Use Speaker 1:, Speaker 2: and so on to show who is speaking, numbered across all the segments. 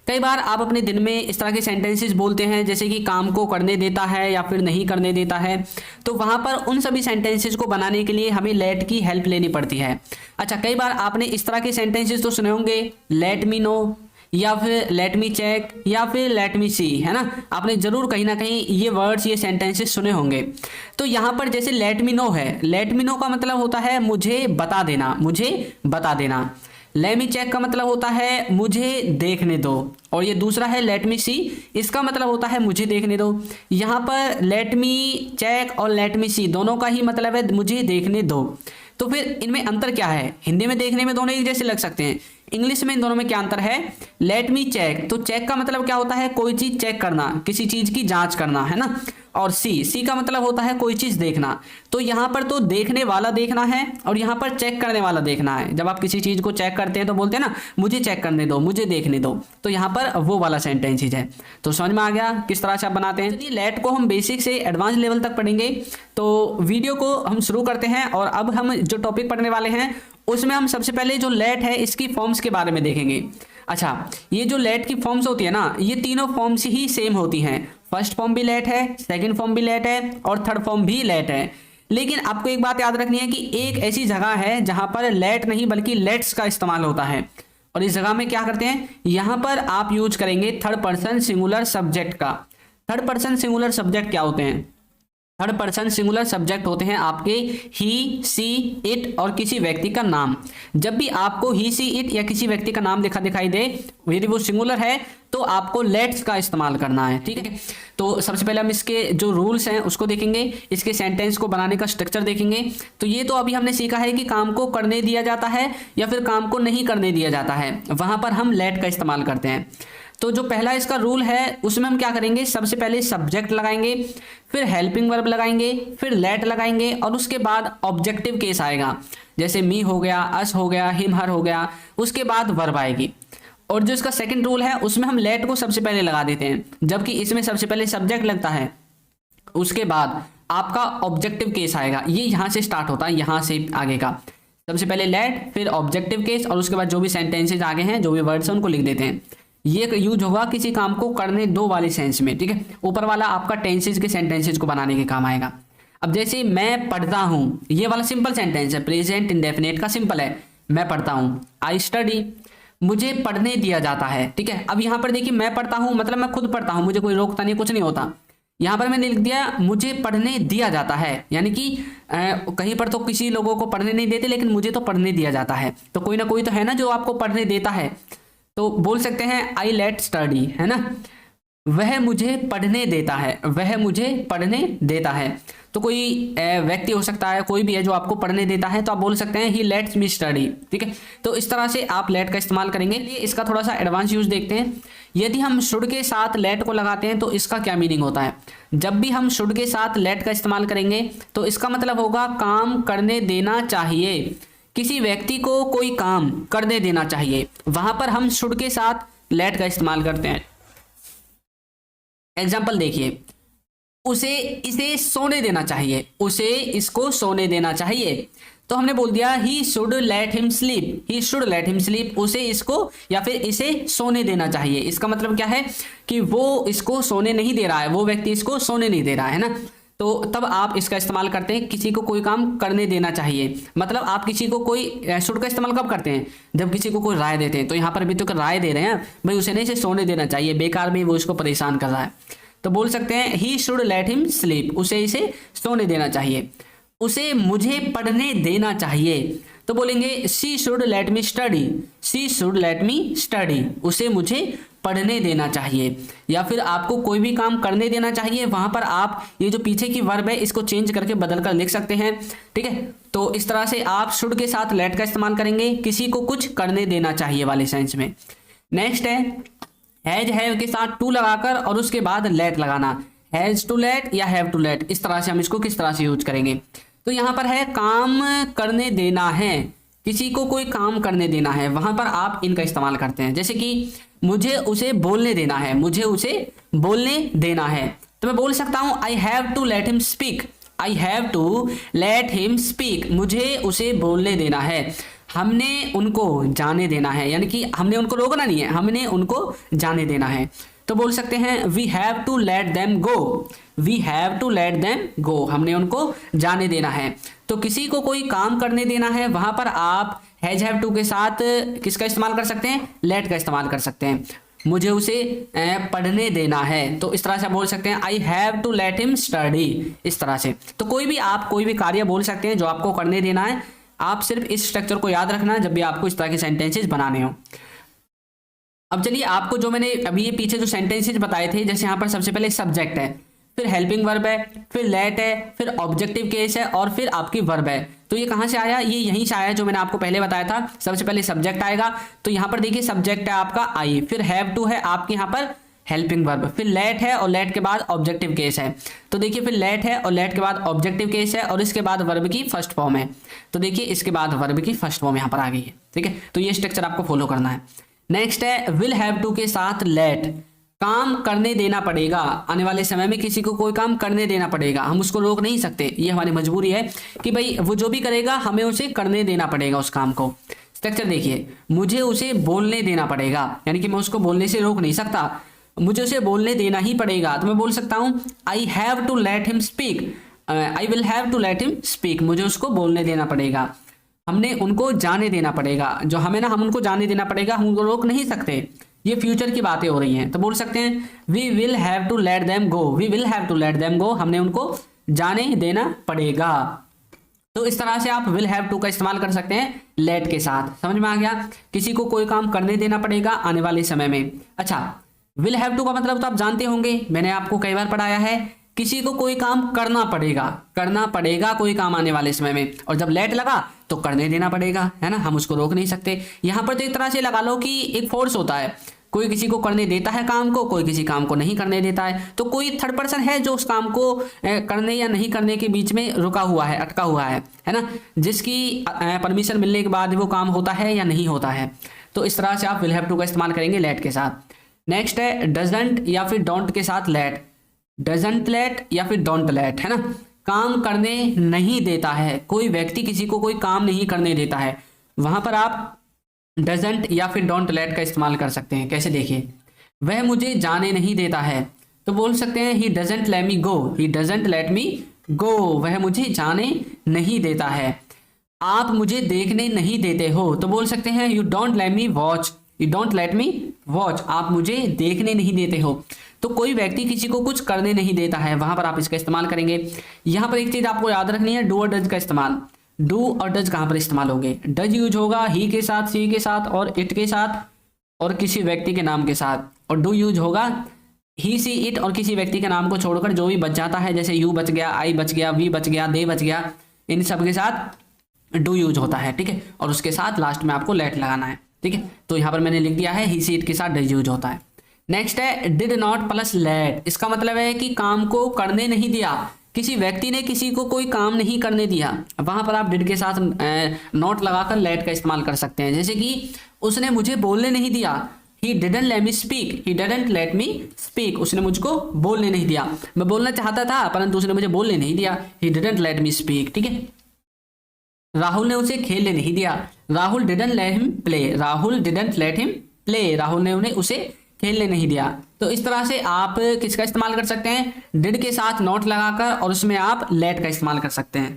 Speaker 1: कई बार आप अपने दिन में इस तरह के सेंटेंसेस बोलते हैं जैसे कि काम को करने देता है या फिर नहीं करने देता है, तो वहां पर उन सभी सेंटेंसेस को बनाने के लिए हमें लेट की हेल्प लेनी पड़ती है। अच्छा, कई बार आपने इस तरह के सेंटेंसेस तो सुने होंगे, लेट मी नो या फिर लेट मी चेक या फिर लेट मी सी, है ना। आपने जरूर कहीं ना कहीं ये वर्ड्स, ये सेंटेंसेस सुने होंगे। तो यहाँ पर जैसे लेट मी नो है, लेट मी नो का मतलब होता है मुझे बता देना, मुझे बता देना। लेट मी चेक का मतलब होता है मुझे देखने दो, और ये दूसरा है लेट मी सी, इसका मतलब होता है मुझे देखने दो। यहाँ पर लेट मी चेक और लेट मी सी दोनों का ही मतलब है मुझे देखने दो। तो फिर इनमें अंतर क्या है? हिंदी में देखने में दोनों एक जैसे लग सकते हैं, इंग्लिश में इन दोनों में क्या अंतर है? लेट मी चेक, तो चेक का मतलब क्या होता है? कोई चीज चेक करना, किसी चीज की जांच करना, है ना। और सी का मतलब होता है कोई चीज देखना। तो यहाँ पर तो देखने वाला देखना है और यहाँ पर चेक करने वाला देखना है। जब आप किसी चीज को चेक करते हैं तो बोलते हैं ना मुझे चेक करने दो, मुझे देखने दो, तो यहाँ पर वो वाला सेंटेंस है। तो समझ में आ गया किस तरह से आप बनाते हैं। चलिए, लेट को हम बेसिक से एडवांस लेवल तक पढ़ेंगे। तो वीडियो को हम शुरू करते हैं और अब हम जो टॉपिक पढ़ने वाले हैं उसमें हम सबसे पहले जो लेट है इसकी फॉर्म्स के बारे में देखेंगे। अच्छा, ये जो लेट की फॉर्म्स होती है ना, ये तीनों फॉर्म्स ही सेम होती हैं। फर्स्ट फॉर्म भी लेट है, सेकंड फॉर्म भी लेट है और थर्ड फॉर्म भी लेट है। लेकिन आपको एक बात याद रखनी है कि एक ऐसी जगह है जहां पर लेट नहीं बल्कि लेट्स का इस्तेमाल होता है, और इस जगह में क्या करते हैं, यहां पर आप यूज करेंगे थर्ड पर्सन सिंगुलर सब्जेक्ट का। थर्ड पर्सन सिंगुलर सब्जेक्ट क्या होते हैं? थर्ड पर्सन सिंगुलर सब्जेक्ट होते हैं आपके ही, सी, इट और किसी व्यक्ति का नाम। जब भी आपको ही, सी, इट या किसी व्यक्ति का नाम दिखाई दे, यदि वो सिंगुलर है तो आपको लेट्स का इस्तेमाल करना है, ठीक है। तो सबसे पहले हम इसके जो रूल्स हैं उसको देखेंगे, इसके सेंटेंस को बनाने का स्ट्रक्चर देखेंगे। तो ये तो अभी हमने सीखा है कि काम को करने दिया जाता है या फिर काम को नहीं करने दिया जाता है, वहां पर हम लेट का इस्तेमाल करते हैं। तो जो पहला इसका रूल है उसमें हम क्या करेंगे, सबसे पहले सब्जेक्ट लगाएंगे, फिर हेल्पिंग वर्ब लगाएंगे, फिर लेट लगाएंगे और उसके बाद ऑब्जेक्टिव केस आएगा, जैसे मी हो गया, अस हो गया, हिम हर हो गया, उसके बाद वर्ब आएगी। और जो इसका सेकंड रूल है उसमें हम लेट को सबसे पहले लगा देते हैं, जबकि इसमें सबसे पहले सब्जेक्ट लगता है, उसके बाद आपका ऑब्जेक्टिव केस आएगा। ये यहां से स्टार्ट होता है, यहां से आगे का सबसे पहले लेट, फिर ऑब्जेक्टिव केस और उसके बाद जो भी सेंटेंसेज आगे हैं, जो भी वर्ड्स हैं उनको लिख देते हैं। ये यूज होगा किसी काम को करने दो वाले सेंस में, ठीक है। ऊपर वाला आपका टेंसेज के सेंटेंसेज को बनाने के काम आएगा। अब जैसे मैं पढ़ता हूं, ये वाला सिंपल सेंटेंस है, प्रेजेंट इंडेफिनिट का सिंपल है, मैं पढ़ता हूं, आई स्टडी, मुझे पढ़ने दिया जाता है, ठीक है। अब यहां पर देखिए मैं पढ़ता हूं मतलब मैं खुद पढ़ता हूं, मुझे कोई रोकता नहीं, कुछ नहीं होता। यहां पर मैंने लिख दिया मुझे पढ़ने दिया जाता है, यानी कि कहीं पर तो किसी लोगों को पढ़ने नहीं देते लेकिन मुझे तो पढ़ने दिया जाता है। तो कोई ना कोई तो है ना जो आपको पढ़ने देता है, तो बोल सकते हैं आई लेट स्टडी, है ना, वह मुझे पढ़ने देता है, वह मुझे पढ़ने देता है। तो कोई व्यक्ति हो सकता है, कोई भी है जो आपको पढ़ने देता है, तो आप बोल सकते हैं ही लेट्स मी स्टडी, ठीक है। तो इस तरह से आप लेट का इस्तेमाल करेंगे। इसका थोड़ा सा एडवांस यूज देखते हैं। यदि हम शुड के साथ लेट को लगाते हैं तो इसका क्या मीनिंग होता है? जब भी हम शुड के साथ लेट का इस्तेमाल करेंगे तो इसका मतलब होगा काम करने देना चाहिए, किसी व्यक्ति को कोई काम करने देना चाहिए, वहां पर हम शुड के साथ लेट का इस्तेमाल करते हैं। एग्जाम्पल देखिए, उसे इसे सोने देना चाहिए, उसे इसको सोने देना चाहिए, तो हमने बोल दिया ही should let him sleep, he should let him sleep, उसे इसको या फिर इसे सोने देना चाहिए। इसका मतलब क्या है कि वो इसको सोने नहीं दे रहा है, वो व्यक्ति इसको सोने नहीं दे रहा है ना। तो तब आप इसका इस्तेमाल करते हैं, किसी को कोई काम करने देना चाहिए, मतलब आप किसी को कोई शुड का इस्तेमाल कब करते हैं? जब किसी को कोई राय देते हैं। तो यहाँ पर भी तो राय दे रहे हैं भाई उसे नहीं, इसे सोने देना चाहिए, बेकार में वो इसको परेशान कर रहा है, तो बोल सकते हैं he should let him sleep, उसे इसे सोने देना चाहिए। उसे मुझे पढ़ने देना चाहिए, तो बोलेंगे she should let me study, she should let me study, उसे मुझे पढ़ने देना चाहिए। या फिर आपको कोई भी काम करने देना चाहिए, वहां पर आप ये जो पीछे की वर्ब है इसको चेंज करके बदल कर लिख सकते हैं, ठीक है। तो इस तरह से आप शुड के साथ लेट का इस्तेमाल करेंगे, किसी को कुछ करने देना चाहिए वाले सेंस में। नेक्स्ट है हैज हैव के साथ टू लगाकर और उसके बाद लेट लगाना, हैज टू लेट या हैव टू लेट, इस तरह से हम इसको किस तरह से यूज करेंगे। तो यहां पर है काम करने देना है, किसी को कोई काम करने देना है, वहां पर आप इनका इस्तेमाल करते हैं। जैसे कि मुझे उसे बोलने देना है, मुझे उसे बोलने देना है, तो मैं बोल सकता हूं I have to let him speak, I have to let him speak, मुझे उसे बोलने देना है। हमने उनको जाने देना है, यानी कि हमने उनको रोकना नहीं है, हमने उनको जाने देना है। तो बोल सकते हैं we have to let them go, we have to let them go, हमने उनको जाने देना है। तो किसी को कोई काम करने देना है, वहां पर आप हैज हैव टू के साथ किसका इस्तेमाल कर सकते हैं, लेट का इस्तेमाल कर सकते हैं। मुझे उसे पढ़ने देना है, तो इस तरह से बोल सकते हैं I have to let him study, इस तरह से। तो कोई भी आप कोई भी कार्य बोल सकते हैं जो आपको करने देना है। आप सिर्फ इस स्ट्रक्चर को याद रखना जब भी आपको इस तरह के सेंटेंसेस बनाने हो। अब चलिए आपको जो मैंने अभी ये पीछे जो सेंटेंसेस बताए थे, जैसे यहाँ पर सबसे पहले सब्जेक्ट है, फिर हेल्पिंग वर्ब है, फिर लेट है, फिर ऑब्जेक्टिव केस है और फिर आपकी वर्ब है। तो ये कहाँ से आया, ये यहीं से आया जो मैंने आपको पहले बताया था। सबसे पहले सब्जेक्ट आएगा, तो यहाँ पर देखिए सब्जेक्ट है आपका आई, फिर हैव टू है आपके यहाँ पर हेल्पिंग वर्ब, फिर लेट है और लेट के बाद ऑब्जेक्टिव केस है। तो देखिए फिर लेट है और लेट के बाद ऑब्जेक्टिव केस है और इसके बाद वर्ब की फर्स्ट फॉर्म है। तो देखिए इसके बाद वर्ब की फर्स्ट फॉर्म यहाँ पर आ गई है, ठीक है। तो ये स्ट्रक्चर आपको फॉलो करना है। नेक्स्ट है विल हैव टू के साथ लेट, काम करने देना पड़ेगा, आने वाले समय में किसी को कोई काम करने देना पड़ेगा, हम उसको रोक नहीं सकते, ये हमारी मजबूरी है कि भाई वो जो भी करेगा हमें उसे करने देना पड़ेगा उस काम को। स्ट्रक्चर देखिए, मुझे उसे बोलने देना पड़ेगा, यानी कि मैं उसको बोलने से रोक नहीं सकता, मुझे उसे बोलने देना ही पड़ेगा। तो मैं बोल सकता हूँ I have to let him speak, I will have to let him speak, मुझे उसको बोलने देना पड़ेगा, हमने उनको जाने देना पड़ेगा। जो हमें ना, हम उनको जाने देना पड़ेगा, हम उनको रोक नहीं सकते, ये फ्यूचर की बातें हो रही हैं। तो बोल सकते हैं we will have to let them go, we will have to let them go, हमने उनको जाने देना पड़ेगा। तो इस तरह से आप विल हैव टू का इस्तेमाल कर सकते हैं लेट के साथ। समझ में आ गया, किसी को कोई काम करने देना पड़ेगा आने वाले समय में। अच्छा, विल हैव टू का मतलब तो आप जानते होंगे, मैंने आपको कई बार पढ़ाया है, किसी को कोई काम करना पड़ेगा कोई काम आने वाले समय में, और जब लेट लगा तो करने देना पड़ेगा, है ना, हम उसको रोक नहीं सकते। यहाँ पर तो एक तरह से लगा लो कि एक फोर्स होता है, कोई किसी को करने देता है काम को, कोई किसी काम को नहीं करने देता है। तो कोई थर्ड पर्सन है जो उस काम को करने या नहीं करने के बीच में रुका हुआ है, अटका हुआ है ना, जिसकी परमिशन मिलने के बाद वो काम होता है या नहीं होता है। तो इस तरह से आप विल हैव टू का इस्तेमाल करेंगे लेट के साथ। नेक्स्ट है डजंट या फिर डोंट के साथ लेट, डजंट लेट या फिर डोंट लेट, है ना, काम करने नहीं देता है, कोई व्यक्ति किसी को कोई काम नहीं करने देता है, वहां पर आप डजंट या फिर डोंट लेट का इस्तेमाल कर सकते हैं। कैसे, देखिए, वह मुझे जाने नहीं देता है, तो बोल सकते हैं he doesn't let me go, he doesn't let me go, वह मुझे जाने नहीं देता है। आप मुझे देखने नहीं देते हो, तो बोल सकते हैं you don't let me watch, you don't let me watch, आप मुझे देखने नहीं देते हो। तो कोई व्यक्ति किसी को कुछ करने नहीं देता है, वहां पर आप इसका इस्तेमाल करेंगे। यहां पर एक चीज आपको याद रखनी है, डू और डज का इस्तेमाल। डू और डज कहां पर इस्तेमाल होंगे, डज यूज होगा ही के साथ, सी के साथ और इट के साथ और किसी व्यक्ति के नाम के साथ, और डू यूज होगा ही, सी, इट और किसी व्यक्ति के नाम को छोड़कर जो भी बच जाता है, जैसे यू बच गया, आई बच गया, वी बच गया, दे बच गया, इन सब के साथ डू यूज होता है, ठीक है। और उसके साथ लास्ट में आपको लेट लगाना है, ठीक है। तो यहाँ पर मैंने लिख दिया है ही, सी, इट के साथ डज यूज होता है। नेक्स्ट है डिड नॉट प्लस लेट, इसका मतलब है कि काम को करने नहीं दिया, किसी व्यक्ति ने किसी को कोई काम नहीं करने दिया, वहां पर आप डिड के साथ नॉट लगाकर लेट का इस्तेमाल कर सकते हैं। जैसे कि उसने मुझे बोलने नहीं दिया, ही didn't let me speak, he didn't let me speak, उसने मुझको बोलने नहीं दिया, मैं बोलना चाहता था परंतु उसने मुझे बोलने नहीं दिया, ही डिडंट लेट मी स्पीक, ठीक है। राहुल ने उसे खेलने नहीं दिया, Rahul didn't let him play, Rahul didn't let him play, Rahul ने उन्हें उसे खेलने नहीं दिया। तो इस तरह से आप किसका इस्तेमाल कर सकते हैं, डिड के साथ नॉट लगाकर, और उसमें आप लेट का इस्तेमाल कर सकते हैं।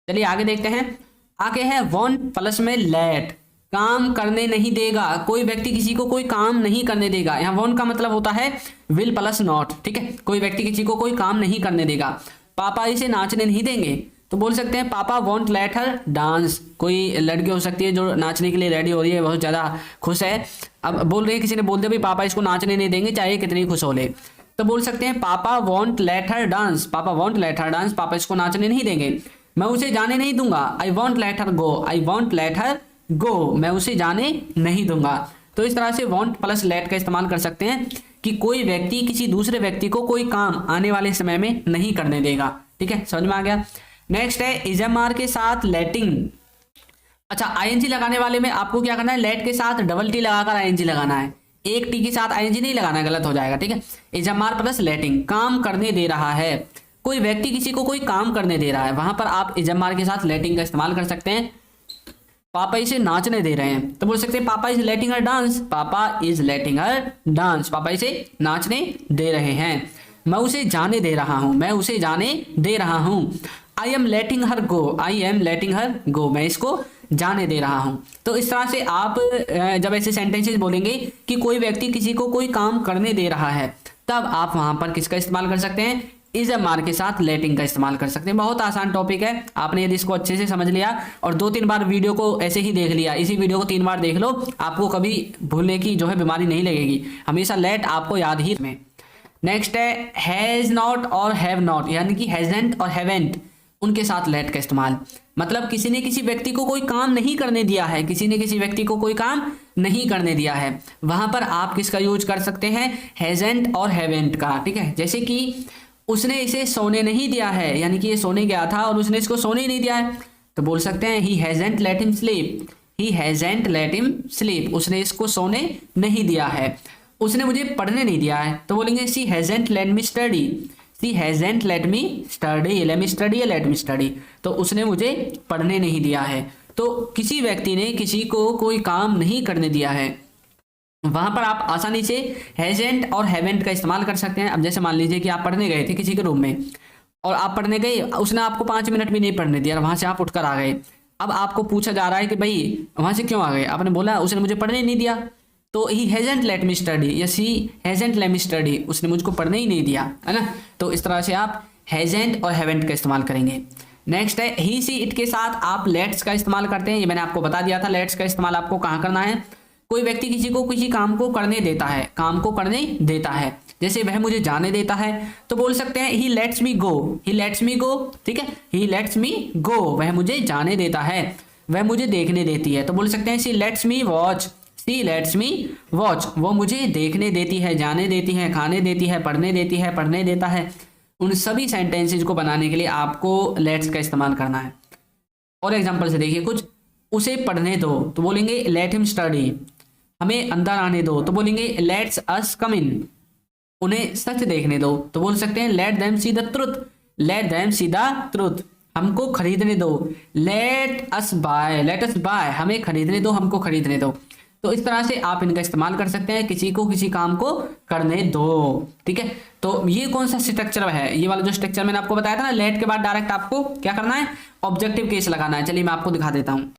Speaker 1: चलिए आगे देखते हैं। आगे है वॉन्ट प्लस में लेट, काम करने नहीं देगा, कोई व्यक्ति किसी को कोई काम नहीं करने देगा। यहाँ वॉन्ट का मतलब होता है विल प्लस नॉट, ठीक है, कोई व्यक्ति किसी को कोई काम नहीं करने देगा। पापा इसे नाचने नहीं देंगे, तो बोल सकते हैं पापा वॉन्ट लेट हर डांस, कोई लड़की हो सकती है जो नाचने के लिए रेडी हो रही है, बहुत ज़्यादा खुश है, अब बोल रहे हैं, किसी ने बोल दिया भाई पापा इसको नाचने नहीं देंगे चाहे कितनी खुश हो ले, तो बोल सकते हैं पापा वॉन्ट लेट हर डांस, पापा वॉन्ट लेट हर डांस, पापा इसको नाचने नहीं देंगे। मैं उसे जाने नहीं दूंगा, I won't let her go, I won't let her go, मैं उसे जाने नहीं दूंगा। तो इस तरह से वॉन्ट प्लस लेट का इस्तेमाल कर सकते हैं कि कोई व्यक्ति किसी दूसरे व्यक्ति को कोई काम आने वाले समय में नहीं करने देगा, ठीक है, समझ में आ गया। नेक्स्ट है इजएमआर के साथ लेटिंग। अच्छा, आईएनजी लगाने वाले में आपको क्या करना है, लेट के साथ डबल टी लगाकर आईएनजी लगाना है, एक टी के साथ आईएनजी नहीं लगाना, गलत हो जाएगा, ठीक है। इजएमआर प्लस लेटिंग, काम करने दे रहा है, कोई व्यक्ति किसी को कोई काम करने दे रहा है, वहां पर आप इजएमआर के साथ लेटिंग का इस्तेमाल कर सकते हैं। पापा इसे नाचने दे रहे हैं, तो बोल सकते हैं पापा इज लेटिंग हर डांस, पापा इज लेटिंग हर डांस, पापा इसे नाचने दे रहे हैं। मैं उसे जाने दे रहा हूं, मैं उसे जाने दे रहा हूं। I am letting her go, I am letting her go, मैं इसको जाने दे रहा हूं। तो इस तरह से आप जब ऐसे सेंटेंसेस बोलेंगे कि कोई व्यक्ति किसी को कोई काम करने दे रहा है, तब आप वहां पर किसका इस्तेमाल कर सकते हैं, इज अ मार के साथ लेटिंग का इस्तेमाल कर सकते हैं। बहुत आसान टॉपिक है, आपने यदि इसको अच्छे से समझ लिया और 2-3 बार वीडियो को ऐसे ही देख लिया, इसी वीडियो को 3 बार देख लो, आपको कभी भूलने की जो है बीमारी नहीं लगेगी, हमेशा लेट आपको याद ही में। नेक्स्ट है हैज नॉट और हैव नॉट, यानी कि हैजंट और हैवेंट, उनके साथ लेट का इस्तेमाल। मतलब किसी ने किसी व्यक्ति को कोई काम नहीं करने दिया है, किसी ने किसी व्यक्ति को कोई काम नहीं करने दिया है, वहां पर आप किसका यूज कर सकते हैं, हैजंट और हैवेंट का। ठीक है, जैसे कि उसने इसे सोने नहीं दिया है, यानी कि ये सोने गया था और उसने इसको सोने ही नहीं दिया है, तो बोल सकते हैं he hasn't let him sleep, he hasn't let him sleep, उसने इसको सोने नहीं दिया है। उसने मुझे पढ़ने नहीं दिया है, तो बोलेंगे she hasn't let me study, she hasn't let me study, let me study या लेट मी स्टडी, तो उसने मुझे पढ़ने नहीं दिया है। तो किसी व्यक्ति ने किसी को कोई काम नहीं करने दिया है, वहां पर आप आसानी से हैजेंट और हैवेंट का इस्तेमाल कर सकते हैं। अब जैसे मान लीजिए कि आप पढ़ने गए थे किसी के रूम में और आप पढ़ने गए, उसने आपको 5 मिनट भी नहीं पढ़ने दिया, वहां से आप उठकर आ गए। अब आपको पूछा जा रहा है कि भाई वहां से क्यों आ गए, आपने बोला उसने मुझे पढ़ने नहीं दिया, तो he hasn't let me study या सी हैजंट लेट मी स्टडी, उसने मुझको पढ़ने ही नहीं दिया, है ना। तो इस तरह से आप हैजेंट और हैवेंट का इस्तेमाल करेंगे। नेक्स्ट है ही सी इट के साथ आप लेट्स का इस्तेमाल करते हैं, ये मैंने आपको बता दिया था। लेट्स का इस्तेमाल आपको कहाँ करना है, कोई व्यक्ति किसी को किसी काम को करने देता है, काम को करने देता है, जैसे वह मुझे जाने देता है, तो बोल सकते हैं ही let's me go, he let's मी गो। ठीक है, ही लेट्स मी गो, वह मुझे जाने देता है, वह मुझे देखने देती है, तो बोल सकते हैं she let's me watch, she let's me watch, वो मुझे देखने देती है, जाने देती है, खाने देती है, पढ़ने देती है, पढ़ने देता है। उन सभी सेंटेंसेज को बनाने के लिए आपको लेट्स का इस्तेमाल करना है। और एग्जाम्पल से देखिए कुछ, उसे पढ़ने दो, तो बोलेंगे लेट हिम स्टडी, हमें अंदर आने दो, तो बोलेंगे लेट्स अस कम इन, उन्हें सच देखने दो, तो बोल सकते हैं let them see the truth, let them see the truth, हमको खरीदने दो, लेट अस बाय, हमें खरीदने दो, हमको खरीदने दो। तो इस तरह से आप इनका इस्तेमाल कर सकते हैं, किसी को किसी काम को करने दो। ठीक है, तो ये कौन सा स्ट्रक्चर है, ये वाला जो स्ट्रक्चर मैंने आपको बताया था ना, लेट के बाद डायरेक्ट आपको क्या करना है, ऑब्जेक्टिव केस लगाना है। चलिए मैं आपको दिखा देता हूँ।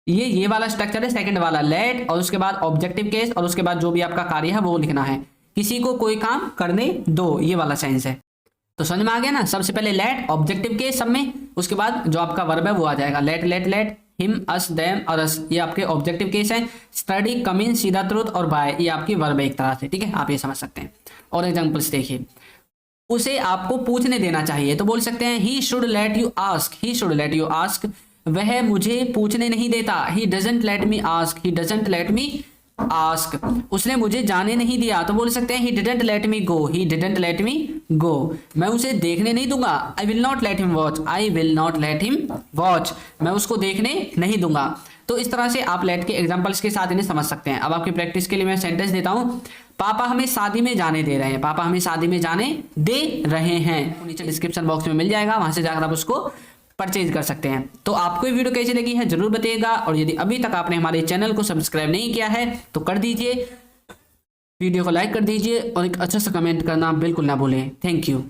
Speaker 1: ये वाला स्ट्रक्चर है, सेकंड वाला लेट, और उसके बाद ऑब्जेक्टिव केस, और उसके बाद जो भी आपका कार्य है वो लिखना है, किसी को कोई काम करने दो, ये वाला सेंस है। तो समझ में आ गया ना, सबसे पहले लेट, ऑब्जेक्टिव केस सब में, उसके बाद जो आपका वर्ब है वो आ जाएगा, लेट लेट लेट, हिम अस देम और अस, ये आपके ऑब्जेक्टिव केस है। Study, come in, see the truth और बाय, ये आपकी वर्ब है एक तरह से। ठीक है, आप ये समझ सकते हैं। और एग्जांपल्स देखिए, उसे आपको पूछने देना चाहिए, तो बोल सकते हैं he should let you ask, he should let you ask, वह मुझे पूछने नहीं देता, he doesn't let me ask, he doesn't let me ask, उसने मुझे जाने नहीं दिया, तो बोल सकते हैं he didn't let me go, he didn't let me go, मैं उसे देखने नहीं दूंगा, I will not let him watch, I will not let him watch, मैं उसको देखने नहीं दूंगा। तो इस तरह से आप लेट के एग्जांपल्स के साथ इन्हें समझ सकते हैं। अब आपकी प्रैक्टिस के लिए मैं सेंटेंस देता हूं, पापा हमें शादी में जाने दे रहे हैं, पापा हमें शादी में जाने दे रहे हैं, नीचे डिस्क्रिप्शन बॉक्स में मिल जाएगा, वहां से जाकर आप उसको परचेज कर सकते हैं। तो आपको ये वीडियो कैसी लगी है जरूर बताइएगा, और यदि अभी तक आपने हमारे चैनल को सब्सक्राइब नहीं किया है तो कर दीजिए, वीडियो को लाइक कर दीजिए और एक अच्छा सा कमेंट करना बिल्कुल ना भूलें। Thank you.